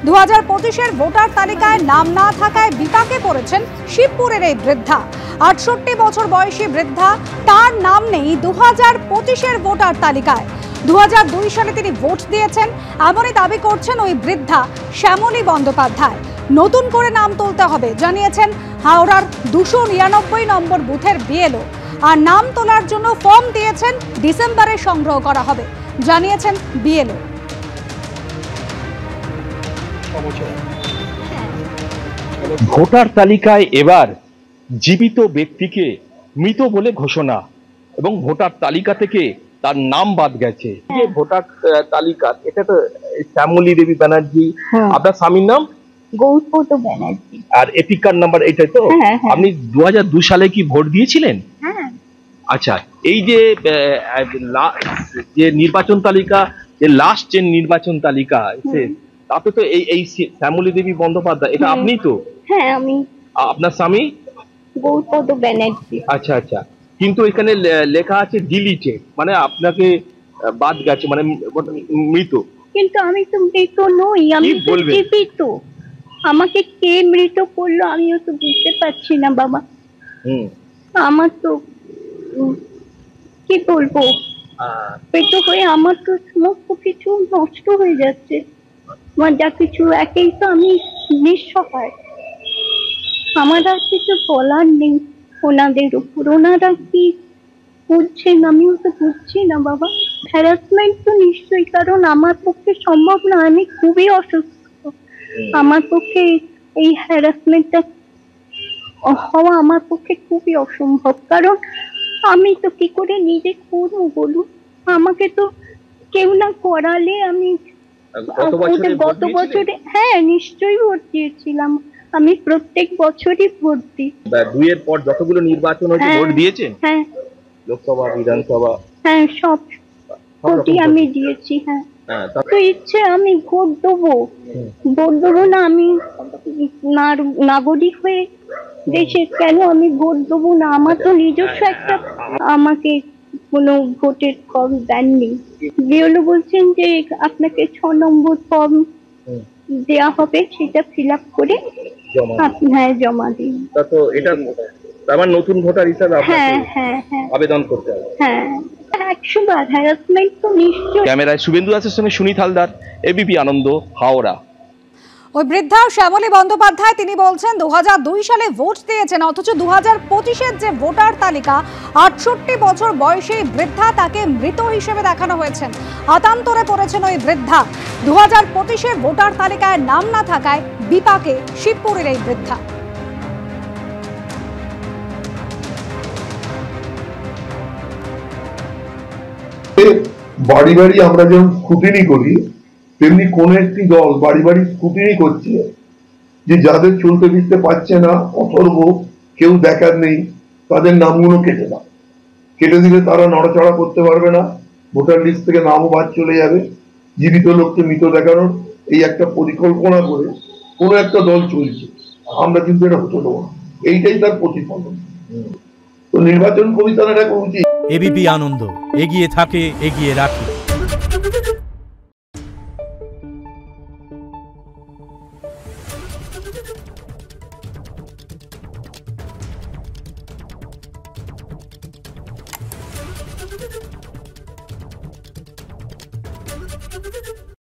2025-এর voter তালিকায় নাম না থাকায় বিপাকে পড়েছেন শিবপুরের এই বৃদ্ধা। 68 বছর বয়সী বৃদ্ধা, তার নাম নেই 2025-এর ভোটার তালিকায়। 2002 সালে তিনি ভোট দিয়েছেন, এমনই দাবি করছেন ওই বৃদ্ধা শ্যামলী বন্দ্যোপাধ্যায়। নতুন করে নাম তুলতে হবে জানিয়েছেন হাওড়ার 299 নম্বর বুথের বিএলও। আর নাম তোলার জন্য ফর্ম দিয়েছেন, ডিসেম্বরে সংগ্রহ করা হবে জানিয়েছেন বিএলও। ভোটার তালিকায় এবার জীবিত ব্যক্তিকে মৃত বলে ঘোষণা এবং ভোটার তালিকা থেকে তার নাম বাদ গেছে। যে ভোটার তালিকা, এটা তো শ্যামলী দেবী ব্যানার্জি, আপনার স্বামীর নাম গৌতম ব্যানার্জি, আর এপিক কার্ড নাম্বার এটাই তো? আপনি 2002 সালে কি ভোট দিয়েছিলেন? আচ্ছা, এই যে নির্বাচন তালিকা, যে লাস্ট যে নির্বাচন তালিকা, তাতে তো এই শ্যামলী দেবী বন্দ্যোপাধ্যায়, এটা আপনি তো? হ্যাঁ আমি। আপনার স্বামী? গৌতম ব্যানার্জি। আচ্ছা আচ্ছা, কিন্তু এখানে লেখা আছে ডিলিটেড, মানে আপনাকে বাদ গেছে, মানে মৃত। কিন্তু আমি তো মৃত নই, আমি তো জীবিত। আমাকে কে মৃত করলো আমিও তো বুঝতে পারছি না বাবা। আমার তো কি বলবো, মৃত হয়ে আমার তো সমস্ত কিছু নষ্ট হয়ে যাচ্ছে। আমার যা কিছু, একেই তো আমি নিঃসহায়, আমার আর কিছু বলার নেই ওনাদের উপর। ওনারা কি বুঝছেন আমিও তো বুঝছি না বাবা। হ্যারাসমেন্ট তো নিশ্চয়ই, কারণ আমার পক্ষে সম্ভব না, আমি খুবই অসুস্থ। আমার পক্ষে এই হ্যারাসমেন্টটা হওয়া আমার পক্ষে খুবই অসম্ভব, কারণ আমি তো কি করে নিজে করবো বলুন? আমাকে তো কেউ না করালে। আমি গত বছরে, হ্যাঁ নিশ্চয়ই ভোট দিয়েছিলাম, আমি প্রত্যেক বছরই ভোট দিই। 2 এর পর যতগুলো নির্বাচন হয়েছে ভোট দিয়েছেন? হ্যাঁ, লোকসভা, বিধানসভা, হ্যাঁ সব ভোটই আমি দিয়েছি। হ্যাঁ, তো ইচ্ছে আমি ভোট দেবো, ভোট দেবো না? আমি নাগরিক হয়ে দেশের, কেন আমি ভোট দেবো না? আমার তো নিজস্ব একটা, আমাকে কোনো ভোটের ফর্ম দেননি। বিএলও বলছেন যে আপনাকে 6 নম্বর ফর্ম দেওয়া হবে, সেটা ফিল আপ করে হ্যাঁ জমা দিন। তো এটা আমার নতুন ভোটার হিসাবে হ্যাঁ আবেদন করতে হবে। হ্যাঁ 100 বার হ্যারাসমেন্ট তো নিশ্চয়ই। ক্যামেরায় শুভেন্দু দাসের সঙ্গে সুনীত হালদার, এবিপি আনন্দ, হাওড়া। ওই বৃদ্ধা শ্যামলী বন্দ্যোপাধ্যায়, তিনি বলছেন 2002 সালে ভোট দিয়েছেন, অথচ 2025-এর যে ভোটার তালিকা, 68 বছর বয়সী বৃদ্ধা, তাকে মৃত হিসেবে দেখানো হয়েছে। আতান্তরে পড়েছেন ওই বৃদ্ধা। 2025-এর ভোটার তালিকায় নাম না থাকায় বিপাকে শিবপুরের এই বৃদ্ধা। বাড়ি বাড়ি আমরা যেমন স্ক্রুটিনি করি, তেমনি কোন একটি দল বাড়ি বাড়ি স্ক্রুটিনি করছে যে যাদের চলতে ফিরতে পারছে না, অথর্ব, কেউ দেখার নেই, তাদের নামগুলো কেটে দাও। কেটে দিলে তারা নড়াচড়া করতে পারবে না, ভোটার লিস্ট থেকে নামও বাদ চলে যাবে। জীবিত লোককে মৃত দেখানোর এই একটা পরিকল্পনা করে কোনো একটা দল চলছে। আমরা কিন্তু এটা হতে দেবো না, এইটাই তার প্রতিফলন। তো নির্বাচন কমিশনের একটা উচিত। এবিপি আনন্দ, এগিয়ে থাকে, এগিয়ে রাখে।